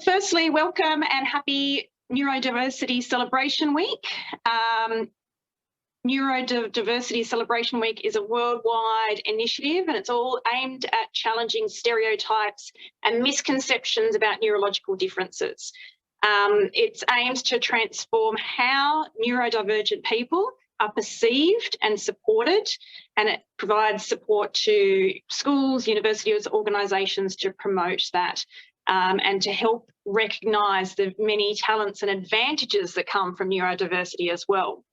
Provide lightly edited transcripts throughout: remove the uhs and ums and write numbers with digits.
Firstly, welcome and happy Neurodiversity Celebration Week. Neurodiversity Celebration Week is a worldwide initiative and it's all aimed at challenging stereotypes and misconceptions about neurological differences. It's aimed to transform how neurodivergent people are perceived and supported, and it provides support to schools, universities, organisations to promote that. And to help recognise the many talents and advantages that come from neurodiversity as well.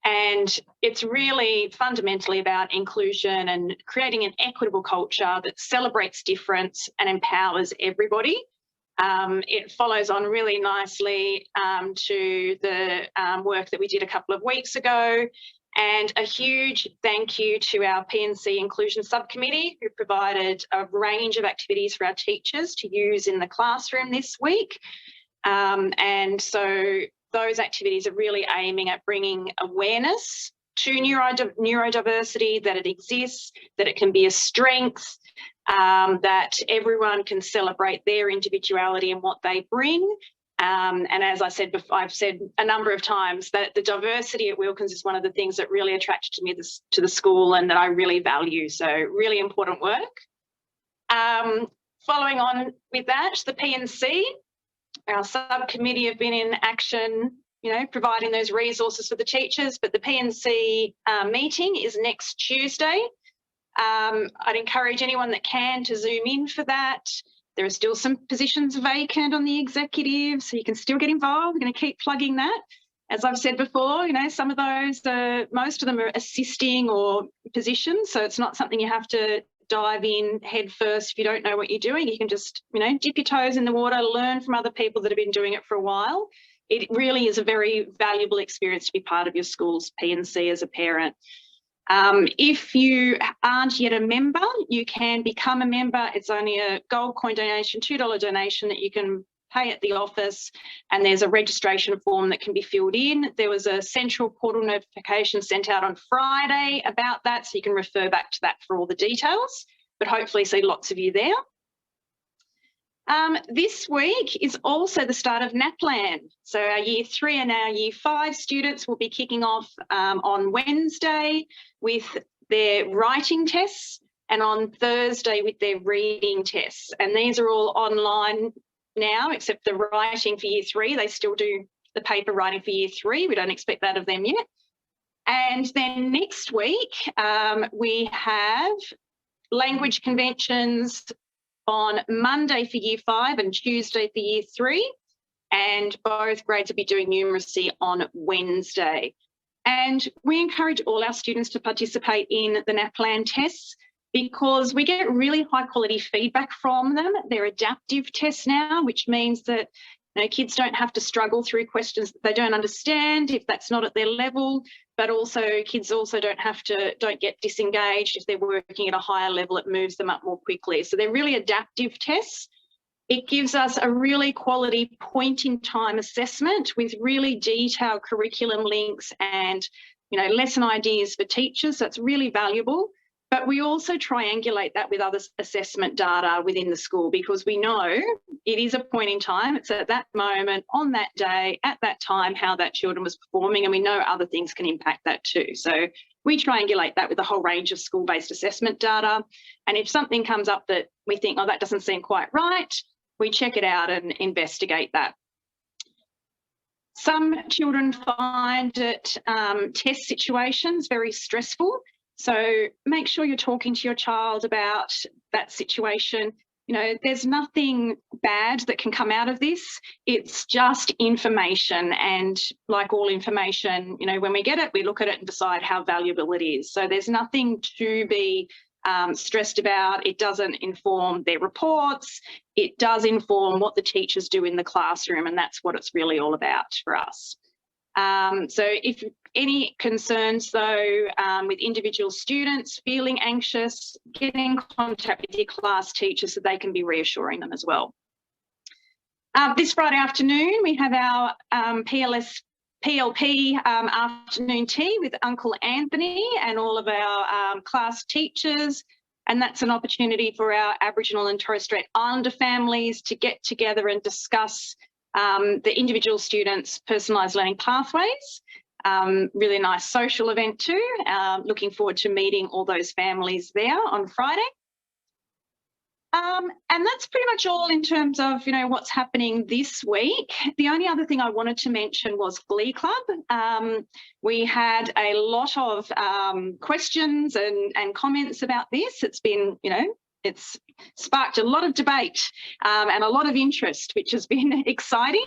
And it's really fundamentally about inclusion and creating an equitable culture that celebrates difference and empowers everybody. It follows on really nicely to the work that we did a couple of weeks ago. And a huge thank you to our P&C Inclusion Subcommittee, who provided a range of activities for our teachers to use in the classroom this week. And so those activities are really aiming at bringing awareness to neurodiversity, that it exists, that it can be a strength, that everyone can celebrate their individuality and what they bring. And as I said before, I've said a number of times that the diversity at Wilkins is one of the things that really attracted me to the school and that I really value. So really important work. Following on with that, the P&C, our subcommittee have been in action, providing those resources for the teachers, but the P&C meeting is next Tuesday. I'd encourage anyone that can to Zoom in for that. There are still some positions vacant on the executive, so you can still get involved. We're going to keep plugging that. As I've said before, some of those, most of them are assisting or positions, so it's not something you have to dive in head first if you don't know what you're doing. You can just, dip your toes in the water, learn from other people that have been doing it for a while. It really is a very valuable experience to be part of your school's P&C as a parent. If you aren't yet a member, you can become a member. It's only a gold coin donation, $2 donation that you can pay at the office, and there's a registration form that can be filled in. There was a central portal notification sent out on Friday about that, so you can refer back to that for all the details, but hopefully see lots of you there. This week is also the start of NAPLAN. So our Year 3 and our Year 5 students will be kicking off on Wednesday with their writing tests and on Thursday with their reading tests. And these are all online now, except the writing for Year 3. They still do the paper writing for Year 3. We don't expect that of them yet. And then next week, we have language conventions on Monday for Year 5 and Tuesday for Year 3, and both grades will be doing numeracy on Wednesday. And we encourage all our students to participate in the NAPLAN tests because we get really high quality feedback from them. They're adaptive tests now, which means that kids don't have to struggle through questions that they don't understand if that's not at their level, but also kids also don't get disengaged if they're working at a higher level. It moves them up more quickly. So they're really adaptive tests. It gives us a really quality point in time assessment with really detailed curriculum links and lesson ideas for teachers. So it's really valuable. But we also triangulate that with other assessment data within the school because we know it is a point in time. It's at that moment, on that day, at that time, how that children was performing, and we know other things can impact that too. So we triangulate that with a whole range of school-based assessment data. And if something comes up that we think, that doesn't seem quite right, we check it out and investigate that. Some children find test situations very stressful. So make sure you're talking to your child about that situation. There's nothing bad that can come out of this. It's just information. And like all information, when we get it, we look at it and decide how valuable it is. So there's nothing to be stressed about. It doesn't inform their reports. It does inform what the teachers do in the classroom, and that's what it's really all about for us. So if any concerns though with individual students feeling anxious, get in contact with your class teachers so they can be reassuring them as well. This Friday afternoon we have our PLP afternoon tea with Uncle Anthony and all of our class teachers, And that's an opportunity for our Aboriginal and Torres Strait Islander families to get together and discuss the individual students' personalised learning pathways. Really nice social event too. Looking forward to meeting all those families there on Friday. And that's pretty much all in terms of, you know, what's happening this week. The only other thing I wanted to mention was Glee Club. We had a lot of questions and comments about this. It's been, you know, it's sparked a lot of debate and a lot of interest, which has been exciting.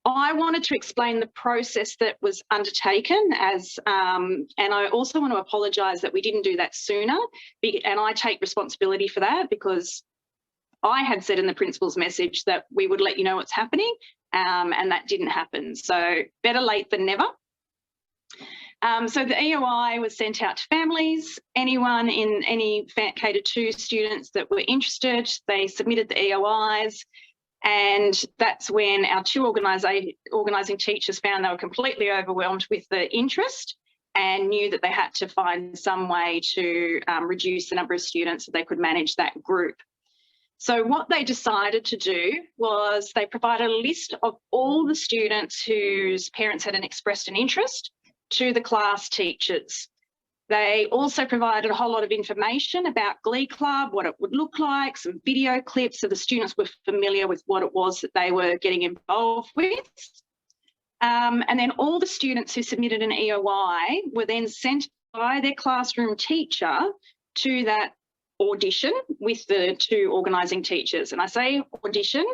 I wanted to explain the process that was undertaken as, and I also want to apologise that we didn't do that sooner, and I take responsibility for that because I had said in the principal's message that we would let you know what's happening, and that didn't happen. So better late than never. So the EOI was sent out to families. Anyone in any K-2 students that were interested, they submitted the EOIs. And that's when our two organising teachers found they were completely overwhelmed with the interest and knew that they had to find some way to reduce the number of students so they could manage that group. So what they decided to do was they provided a list of all the students whose parents had expressed an interest to the class teachers. They also provided a whole lot of information about Glee Club, what it would look like, some video clips so the students were familiar with what it was that they were getting involved with. And then all the students who submitted an EOI were then sent by their classroom teacher to that audition with the two organising teachers. And I say audition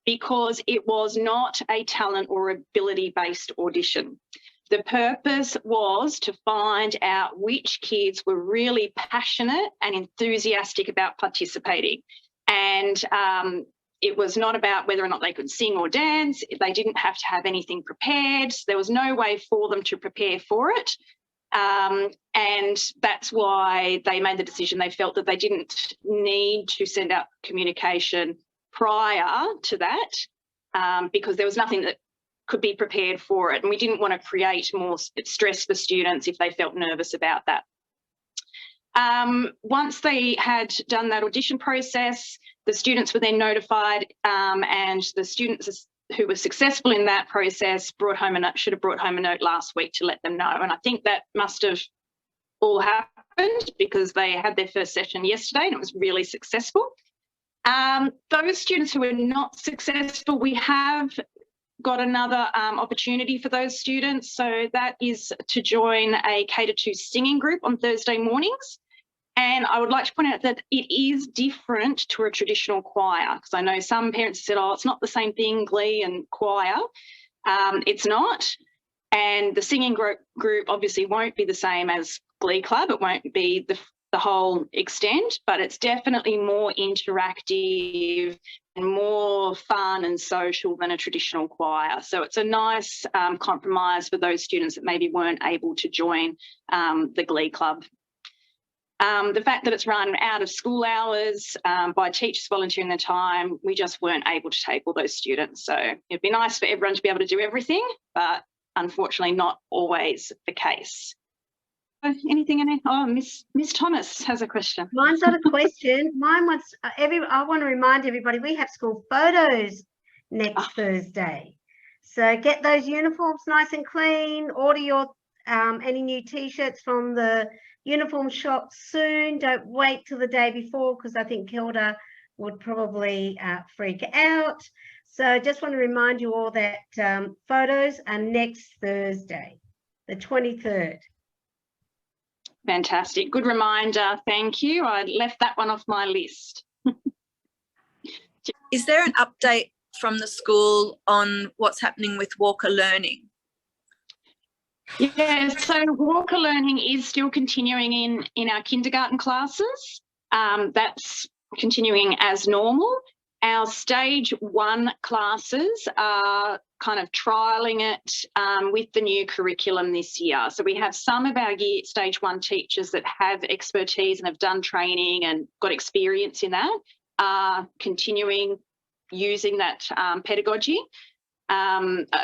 because it was not a talent or ability-based audition. The purpose was to find out which kids were really passionate and enthusiastic about participating. And it was not about whether or not they could sing or dance. They didn't have to have anything prepared. There was no way for them to prepare for it. And that's why they made the decision. They felt that they didn't need to send out communication prior to that because there was nothing that could be prepared for it. And we didn't want to create more stress for students if they felt nervous about that. Once they had done that audition process, the students were then notified and the students who were successful in that process should have brought home a note last week to let them know. And I think that must have all happened because they had their first session yesterday and it was really successful. Those students who were not successful, we have got another opportunity for those students. So that is to join a K-2 singing group on Thursday mornings. And I would like to point out that it is different to a traditional choir because I know some parents said, oh, it's not the same thing, Glee and choir. It's not. And the singing group obviously won't be the same as Glee Club. It won't be the whole extent, but it's definitely more interactive and more fun and social than a traditional choir. So it's a nice compromise for those students that maybe weren't able to join the Glee Club. The fact that it's run out of school hours by teachers volunteering their time, we just weren't able to take all those students. So it'd be nice for everyone to be able to do everything, but unfortunately not always the case. Anything in it? Oh, Miss Thomas has a question. Mine's not a question. Mine was I want to remind everybody we have school photos next Thursday. So get those uniforms nice and clean. Order your any new T-shirts from the uniform shop soon. Don't wait till the day before because I think Kilda would probably freak out. So just want to remind you all that photos are next Thursday, the 23rd. Fantastic. Good reminder. Thank you. I left that one off my list. Is there an update from the school on what's happening with Walker Learning? Yeah, so Walker Learning is still continuing in our kindergarten classes. That's continuing as normal. Our stage 1 classes are kind of trialling it with the new curriculum this year. So we have some of our stage 1 teachers that have expertise and have done training and got experience in that, continuing using that pedagogy.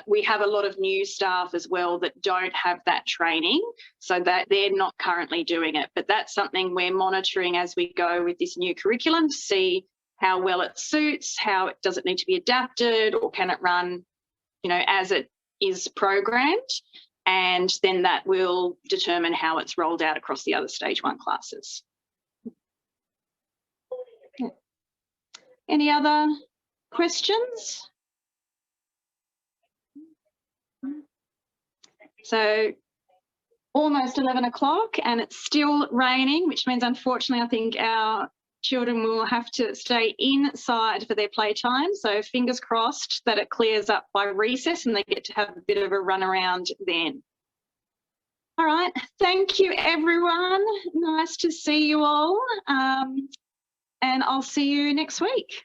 We have a lot of new staff as well that don't have that training, so that they're not currently doing it. But that's something we're monitoring as we go with this new curriculum to see how well it suits, does it need to be adapted, or can it run, you know, as it is programmed, and then that will determine how it's rolled out across the other stage 1 classes. Any other questions? So almost 11 o'clock and it's still raining, which means unfortunately I think our children will have to stay inside for their playtime. So fingers crossed that it clears up by recess and they get to have a bit of a run around then. All right, thank you everyone. Nice to see you all. And I'll see you next week.